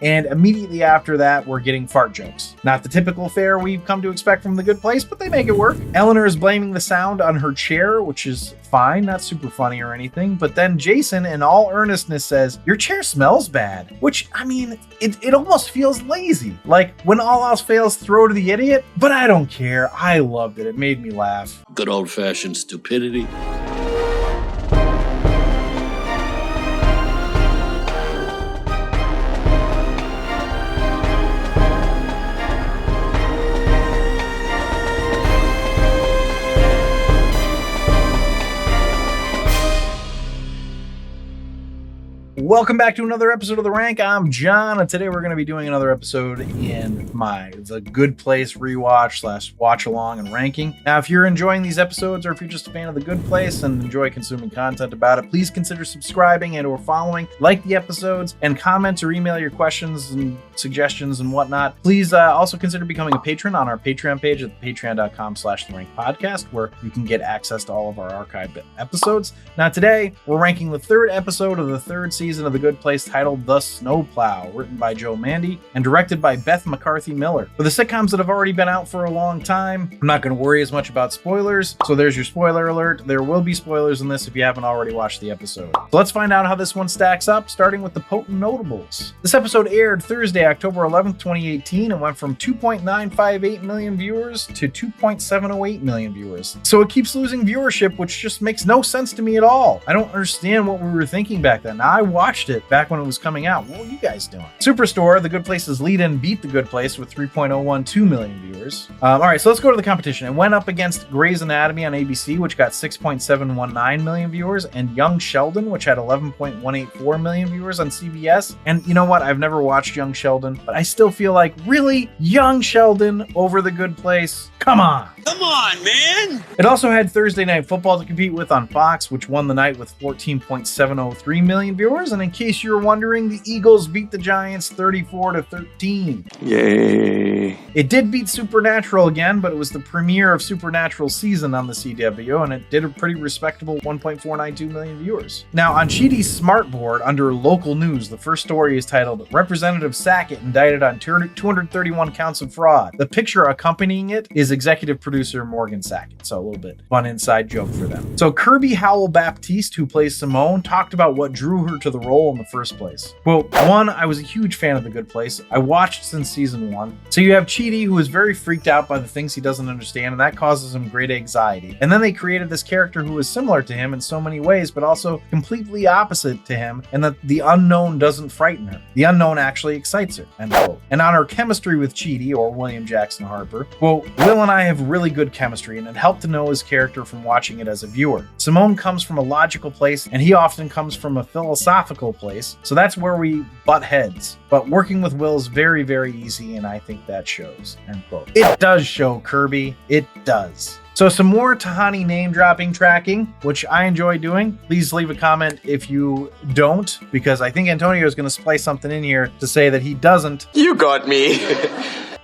And immediately after that, we're getting fart jokes. Not the typical fare we've come to expect from The Good Place, but they make it work. Eleanor is blaming the sound on her chair, which is fine, not super funny or anything. But then Jason, in all earnestness, says, "Your chair smells bad," which, I mean, it almost feels lazy. Like, when all else fails, throw to the idiot. But I don't care. I loved it. It made me laugh. Good old-fashioned stupidity. Welcome back to another episode of The Rank. I'm John, and today we're going to be doing another episode in my The Good Place rewatch / watch along and ranking. Now, if you're enjoying these episodes, or if you're just a fan of The Good Place and enjoy consuming content about it, please consider subscribing and or following, like the episodes, and comment or email your questions and suggestions and whatnot. Please also consider becoming a patron on our Patreon page at patreon.com/TheRankPodcast, where you can get access to all of our archived episodes. Now, today we're ranking the third episode of the third season of The Good Place, titled The Snowplow, written by Joe Mandy and directed by Beth McCarthy Miller. For the sitcoms that have already been out for a long time, I'm not going to worry as much about spoilers, so there's your spoiler alert. There will be spoilers in this if you haven't already watched the episode. So let's find out how this one stacks up, starting with the potent notables. This episode aired Thursday, October 11th, 2018, and went from 2.958 million viewers to 2.708 million viewers. So it keeps losing viewership, which just makes no sense to me at all. I don't understand what we were thinking back then. Now, I watched it back when it was coming out. What were you guys doing? Superstore, The Good Place's lead-in, beat The Good Place with 3.012 million viewers. All right, so let's go to the competition. It went up against Grey's Anatomy on ABC, which got 6.719 million viewers, and Young Sheldon, which had 11.184 million viewers on CBS. And you know what? I've never watched Young Sheldon, but I still feel like, really? Young Sheldon over The Good Place? Come on! Come on, man! It also had Thursday Night Football to compete with on Fox, which won the night with 14.703 million viewers. And in case you're wondering, the Eagles beat the Giants 34-13. Yay. It did beat Supernatural again, but it was the premiere of Supernatural season on the CW, and it did a pretty respectable 1.492 million viewers. Now, on Cheaty's smartboard, under local news, the first story is titled, "Representative Sackett indicted on 231 counts of fraud." The picture accompanying it is executive producer Morgan Sackett, so a little bit fun inside joke for them. So Kirby Howell-Baptiste, who plays Simone, talked about what drew her to the role in the first place. Quote, "One, I was a huge fan of The Good Place. I watched since season 1. So you have Cheaty, who is very freaked out by the things he doesn't understand, and that causes him great anxiety. And then they created this character who is similar to him in so many ways, but also completely opposite to him, and that the unknown doesn't frighten her. The unknown actually excites her." End quote. And on her chemistry with Cheaty, or William Jackson Harper, quote, "Will and I have really good chemistry, and it helped to know his character from watching it as a viewer. Simone comes from a logical place, and he often comes from a philosophical place, so that's where we butt heads. But working with Will is very, very easy, and I think that shows." End quote. It does show, Kirby. It does. So some more Tahani name-dropping tracking, which I enjoy doing. Please leave a comment if you don't, because I think Antonio is going to splice something in here to say that he doesn't. You got me.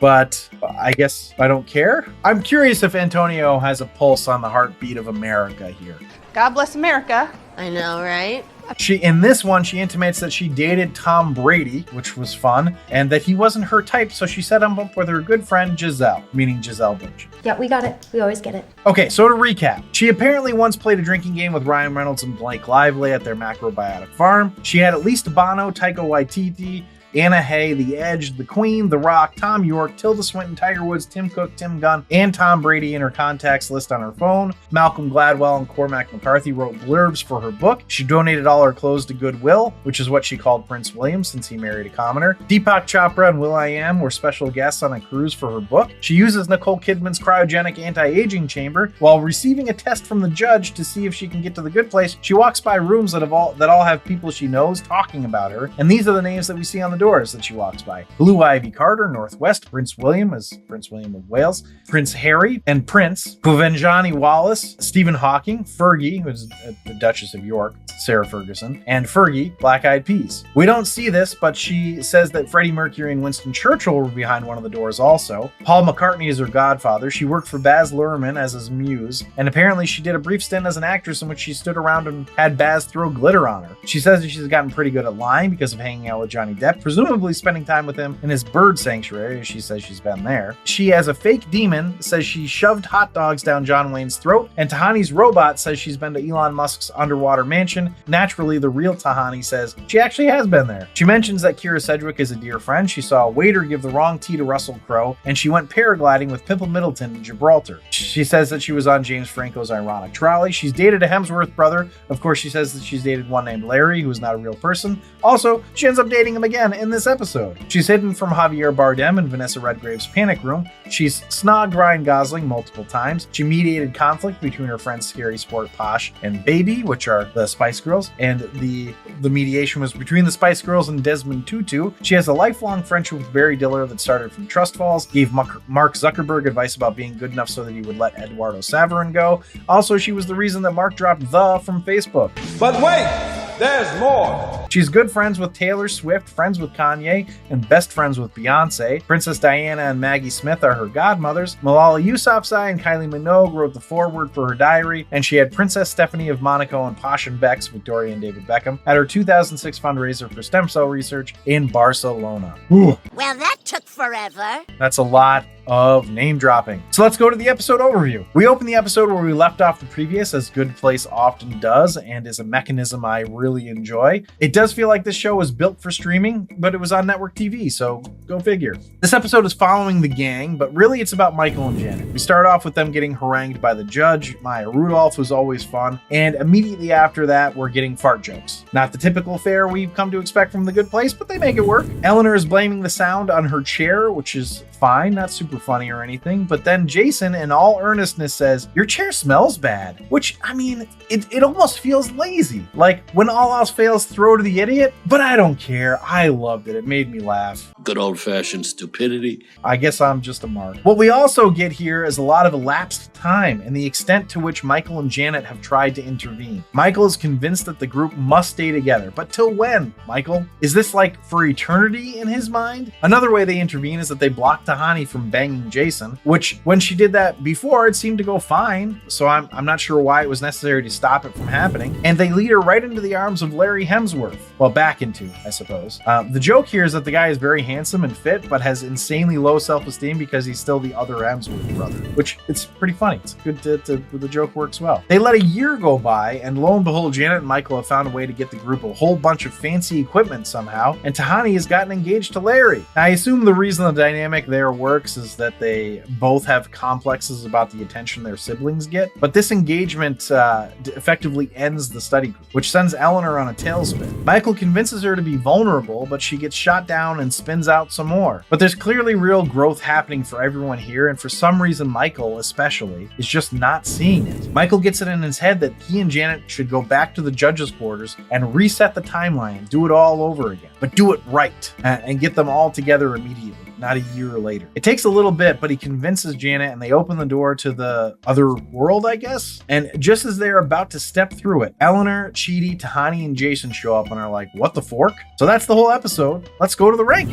But I guess I don't care. I'm curious if Antonio has a pulse on the heartbeat of America here. God bless America. I know, right? In this one, she intimates that she dated Tom Brady, which was fun, and that he wasn't her type, so she set him up with her good friend Giselle, meaning Giselle Bundchen. Yeah, we got it. We always get it. Okay, so to recap, she apparently once played a drinking game with Ryan Reynolds and Blake Lively at their macrobiotic farm. She had at least Bono, Taika Waititi, Anna Hay, The Edge, The Queen, The Rock, Tom York, Tilda Swinton, Tiger Woods, Tim Cook, Tim Gunn, and Tom Brady in her contacts list on her phone. Malcolm Gladwell and Cormac McCarthy wrote blurbs for her book. She donated all her clothes to Goodwill, which is what she called Prince William since he married a commoner. Deepak Chopra and will.i.am were special guests on a cruise for her book. She uses Nicole Kidman's cryogenic anti-aging chamber. While receiving a test from the judge to see if she can get to the good place, she walks by rooms that all have people she knows talking about her, and these are the names that we see on the doors that she walks by. Blue Ivy Carter, Northwest, Prince William as Prince William of Wales, Prince Harry and Prince, Puvenjani Wallace, Stephen Hawking, Fergie, who's the Duchess of York, Sarah Ferguson, and Fergie, Black Eyed Peas. We don't see this, but she says that Freddie Mercury and Winston Churchill were behind one of the doors also. Paul McCartney is her godfather. She worked for Baz Luhrmann as his muse, and apparently she did a brief stint as an actress in which she stood around and had Baz throw glitter on her. She says that she's gotten pretty good at lying because of hanging out with Johnny Depp, presumably spending time with him in his bird sanctuary. She says she's been there. She has a fake demon, says she shoved hot dogs down John Wayne's throat, and Tahani's robot says she's been to Elon Musk's underwater mansion. Naturally, the real Tahani says she actually has been there. She mentions that Kira Sedgwick is a dear friend. She saw a waiter give the wrong tea to Russell Crowe, and she went paragliding with Pimple Middleton in Gibraltar. She says that she was on James Franco's ironic trolley. She's dated a Hemsworth brother. Of course, she says that she's dated one named Larry, who is not a real person. Also, she ends up dating him again in this episode. She's hidden from Javier Bardem in Vanessa Redgrave's Panic Room. She's snogged Ryan Gosling multiple times. She mediated conflict between her friends Scary Sport Posh and Baby, which are the Spice Girls, and the mediation was between the Spice Girls and Desmond Tutu. She has a lifelong friendship with Barry Diller that started from Trust Falls, gave Mark Zuckerberg advice about being good enough so that he would let Eduardo Saverin go. Also, she was the reason that Mark dropped "the" from Facebook. But wait, there's more. She's good friends with Taylor Swift, friends with Kanye, and best friends with Beyonce. Princess Diana and Maggie Smith are her godmothers. Malala Yousafzai and Kylie Minogue wrote the foreword for her diary, and she had Princess Stephanie of Monaco and Posh and Beck's Victoria and David Beckham at her 2006 fundraiser for stem cell research in Barcelona. Ooh. Well, that took forever. That's a lot of name dropping. So let's go to the episode overview. We open the episode where we left off the previous, as Good Place often does, and is a mechanism I really enjoy. It does feel like this show was built for streaming, but it was on network TV, so go figure. This episode is following the gang, but really it's about Michael and Janet. We start off with them getting harangued by the judge. Maya Rudolph was always fun, and immediately after that, we're getting fart jokes. Not the typical fare we've come to expect from The Good Place, but they make it work. Eleanor is blaming the sound on her chair, which is fine, not super funny or anything, but then Jason in all earnestness says, "Your chair smells bad," which, I mean, it almost feels lazy. Like, when all else fails, throw to the idiot, but I don't care. I loved it. It made me laugh. Good old-fashioned stupidity. I guess I'm just a mark. What we also get here is a lot of elapsed time and the extent to which Michael and Janet have tried to intervene. Michael is convinced that the group must stay together, but till when, Michael? Is this like for eternity in his mind? Another way they intervene is that they block Tahani from banging Jason, which when she did that before, it seemed to go fine, so I'm not sure why it was necessary to stop it from happening. And they lead her right into the arms of Larry Hemsworth. Well, back into, I suppose. The joke here is that the guy is very handsome and fit, but has insanely low self-esteem because he's still the other Hemsworth brother, which it's pretty funny. It's good the joke works well. They let a year go by, and lo and behold, Janet and Michael have found a way to get the group a whole bunch of fancy equipment somehow, and Tahani has gotten engaged to Larry. Now, I assume the reason the dynamic there works is that they both have complexes about the attention their siblings get, but this engagement effectively ends the study group, which sends Eleanor on a tailspin. Michael convinces her to be vulnerable, but she gets shot down and spins out some more. But there's clearly real growth happening for everyone here, and for some reason Michael, especially, is just not seeing it. Michael gets it in his head that he and Janet should go back to the judge's quarters and reset the timeline and do it all over again, but do it right and get them all together immediately, not a year later. It takes a little bit, but he convinces Janet and they open the door to the other world, I guess. And just as they're about to step through it, Eleanor, Chidi, Tahani, and Jason show up and are like, "What the fork?" So that's the whole episode. Let's go to the rank.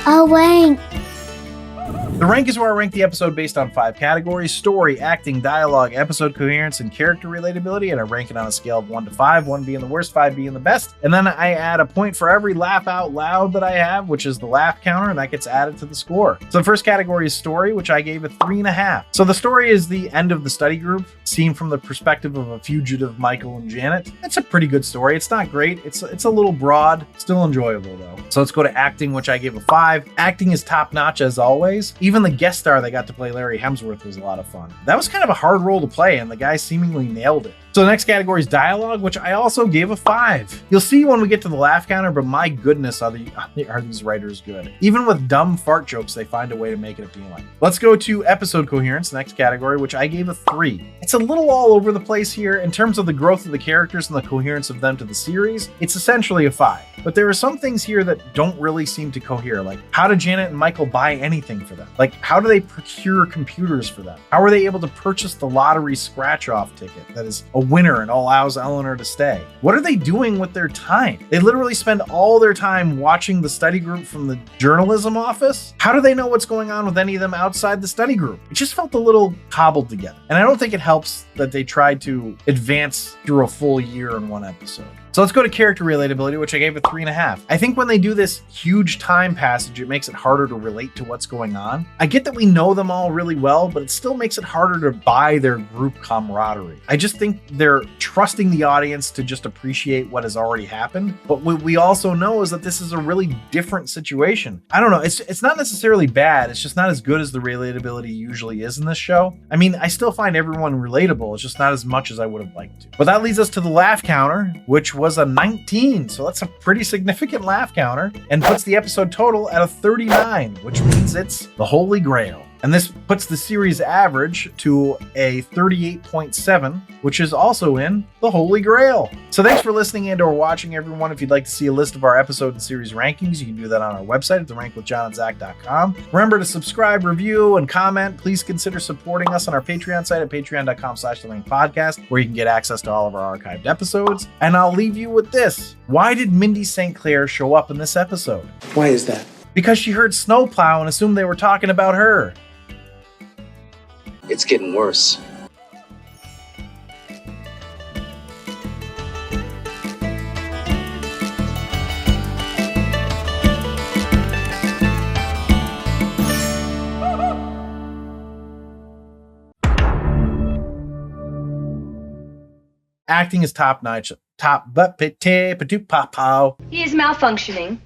Oh, wait. The rank is where I rank the episode based on 5 categories: story, acting, dialogue, episode coherence, and character relatability, and I rank it on a scale of 1 to 5, 1 being the worst, 5 being the best. And then I add a point for every laugh out loud that I have, which is the laugh counter, and that gets added to the score. So the first category is story, which I gave a 3.5. So the story is the end of the study group, seen from the perspective of a fugitive Michael and Janet. It's a pretty good story. It's not great. It's a little broad, still enjoyable though. So let's go to acting, which I gave a 5. Acting is top notch as always. Even the guest star that got to play Larry Hemsworth was a lot of fun. That was kind of a hard role to play, and the guy seemingly nailed it. So the next category is dialogue, which I also gave a 5. You'll see when we get to the laugh counter, but my goodness, are these writers good. Even with dumb fart jokes, they find a way to make it appealing. Let's go to episode coherence, the next category, which I gave a 3. It's a little all over the place here. In terms of the growth of the characters and the coherence of them to the series, it's essentially a 5. But there are some things here that don't really seem to cohere, like how did Janet and Michael buy anything for them? Like, how do they procure computers for them? How are they able to purchase the lottery scratch-off ticket that is a winner and allows Eleanor to stay? What are they doing with their time? They literally spend all their time watching the study group from the journalism office. How do they know what's going on with any of them outside the study group? It just felt a little cobbled together. And I don't think it helps that they tried to advance through a full year in one episode. So let's go to character relatability, which I gave a 3.5. I think when they do this huge time passage, it makes it harder to relate to what's going on. I get that we know them all really well, but it still makes it harder to buy their group camaraderie. I just think they're trusting the audience to just appreciate what has already happened. But what we also know is that this is a really different situation. I don't know. It's not necessarily bad. It's just not as good as the relatability usually is in this show. I mean, I still find everyone relatable. It's just not as much as I would have liked to. But that leads us to the laugh counter, which was a 19. So that's a pretty significant laugh counter and puts the episode total at a 39, which means it's the Holy Grail. And this puts the series average to a 38.7, which is also in the Holy Grail. So thanks for listening and or watching, everyone. If you'd like to see a list of our episode and series rankings, you can do that on our website at therankwithjohnandzach.com. Remember to subscribe, review, and comment. Please consider supporting us on our Patreon site at patreon.com/therankpodcast, where you can get access to all of our archived episodes. And I'll leave you with this. Why did Mindy St. Clair show up in this episode? Why is that? Because she heard Snowplow and assumed they were talking about her. It's getting worse. Acting is top notch. Top but pit pop pow. He is malfunctioning.